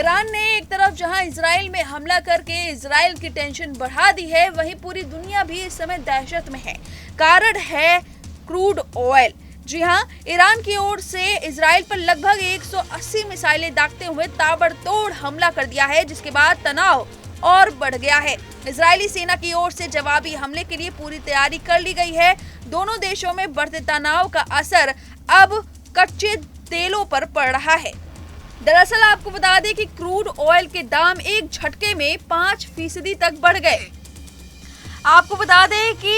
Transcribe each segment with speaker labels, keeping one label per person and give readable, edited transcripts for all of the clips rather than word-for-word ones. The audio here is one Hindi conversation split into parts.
Speaker 1: ईरान ने एक तरफ जहां इजराइल में हमला करके इजराइल की टेंशन बढ़ा दी है, वहीं पूरी दुनिया भी इस समय दहशत में है। कारण है क्रूड ऑयल। जी हां, ईरान की ओर से इजराइल पर लगभग 180 मिसाइलें दागते हुए ताबड़तोड़ हमला कर दिया है, जिसके बाद तनाव और बढ़ गया है। इजरायली सेना की ओर से जवाबी हमले के लिए पूरी तैयारी कर ली गई है। दोनों देशों में बढ़ते तनाव का असर अब कच्चे तेलों पर पड़ रहा है। दरअसल आपको बता दें कि क्रूड ऑयल के दाम एक झटके में 5% तक बढ़ गए। आपको बता दें कि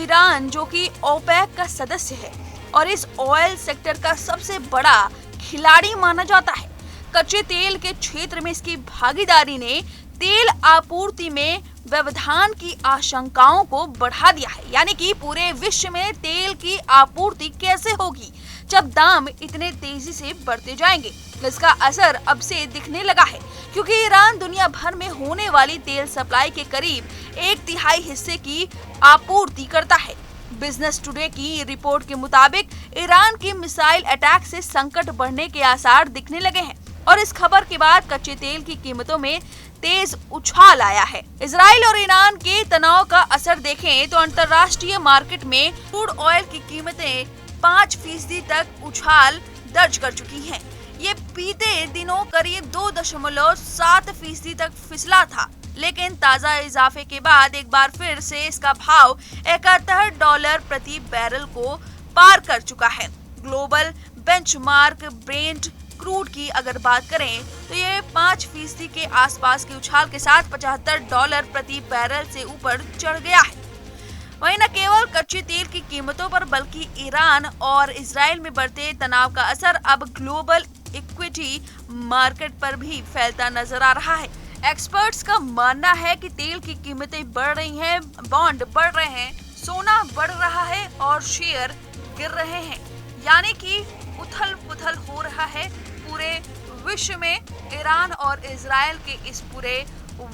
Speaker 1: ईरान जो कि ओपेक का सदस्य है और इस ऑयल सेक्टर का सबसे बड़ा खिलाड़ी माना जाता है, कच्चे तेल के क्षेत्र में इसकी भागीदारी ने तेल आपूर्ति में व्यवधान की आशंकाओं को बढ़ा दिया है। यानी कि पूरे विश्व में तेल की आपूर्ति कैसे होगी जब दाम इतने तेजी से बढ़ते जाएंगे। इसका असर अब से दिखने लगा है, क्योंकि ईरान दुनिया भर में होने वाली तेल सप्लाई के करीब 1/3 हिस्से की आपूर्ति करता है। बिजनेस टुडे की रिपोर्ट के मुताबिक ईरान की मिसाइल अटैक से संकट बढ़ने के आसार दिखने लगे हैं और इस खबर के बाद कच्चे तेल की कीमतों में तेज उछाल आया है। इजराइल और ईरान के तनाव का असर देखें तो अंतर्राष्ट्रीय मार्केट में क्रूड ऑयल की कीमतें 5% तक उछाल दर्ज कर चुकी हैं। ये बीते दिनों करीब 2.7% तक फिसला था, लेकिन ताजा इजाफे के बाद एक बार फिर से इसका भाव $71 प्रति बैरल को पार कर चुका है। ग्लोबल बेंचमार्क ब्रेंट क्रूड की अगर बात करें तो ये 5% के आसपास के उछाल के साथ $75 प्रति बैरल से ऊपर चढ़ गया है। वहीं न केवल कच्चे तेल की कीमतों पर बल्कि ईरान और इजराइल में बढ़ते तनाव का असर अब ग्लोबल इक्विटी मार्केट पर भी फैलता नजर आ रहा है। एक्सपर्ट्स का मानना है कि तेल की कीमतें बढ़ रही हैं, बॉन्ड बढ़ रहे हैं, सोना बढ़ रहा है और शेयर गिर रहे हैं। यानी कि उथल-पुथल हो रहा है पूरे विश्व में ईरान और इजराइल के इस पूरे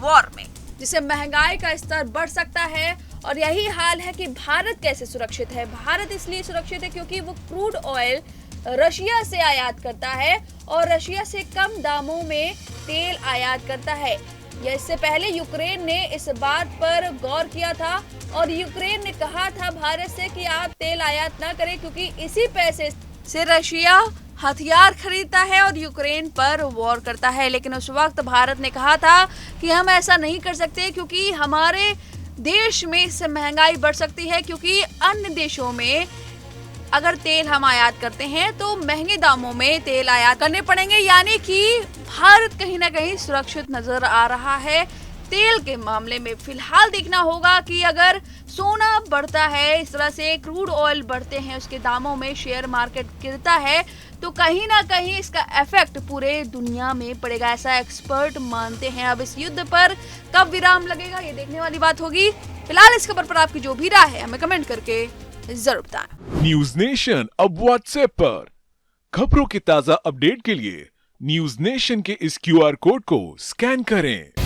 Speaker 1: वॉर में, जिससे महंगाई का स्तर बढ़ सकता है। और यही हाल है कि भारत कैसे सुरक्षित है। भारत इसलिए सुरक्षित है क्योंकि वो क्रूड ऑयल रशिया से आयात करता है और रशिया से कम दामों में तेल आयात करता है। इससे पहले यूक्रेन ने इस बात पर गौर किया था और यूक्रेन ने कहा था भारत से कि आप तेल आयात ना करें, क्योंकि इसी पैसे से रशिया हथियार खरीदता है और यूक्रेन पर वॉर करता है। लेकिन उस वक्त भारत ने कहा था कि हम ऐसा नहीं कर सकते, क्योंकि हमारे देश में इससे महंगाई बढ़ सकती है, क्योंकि अन्य देशों में अगर तेल हम आयात करते हैं तो महंगे दामों में तेल आयात करने पड़ेंगे। यानी कि भारत कहीं ना कहीं सुरक्षित नजर आ रहा है तेल के मामले में। फिलहाल देखना होगा कि अगर सोना बढ़ता है, इस तरह से क्रूड ऑयल बढ़ते हैं, उसके दामों में शेयर मार्केट गिरता है, तो कहीं ना कहीं इसका इफेक्ट पूरे दुनिया में पड़ेगा, ऐसा एक्सपर्ट मानते हैं। अब इस युद्ध पर कब विराम लगेगा ये देखने वाली बात होगी। फिलहाल इस खबर पर आपकी जो भी राय है हमें कमेंट करके जरूर बताएं।
Speaker 2: न्यूज नेशन अब व्हाट्सएप पर खबरों के ताजा अपडेट के लिए न्यूज नेशन के इस QR कोड को स्कैन करें।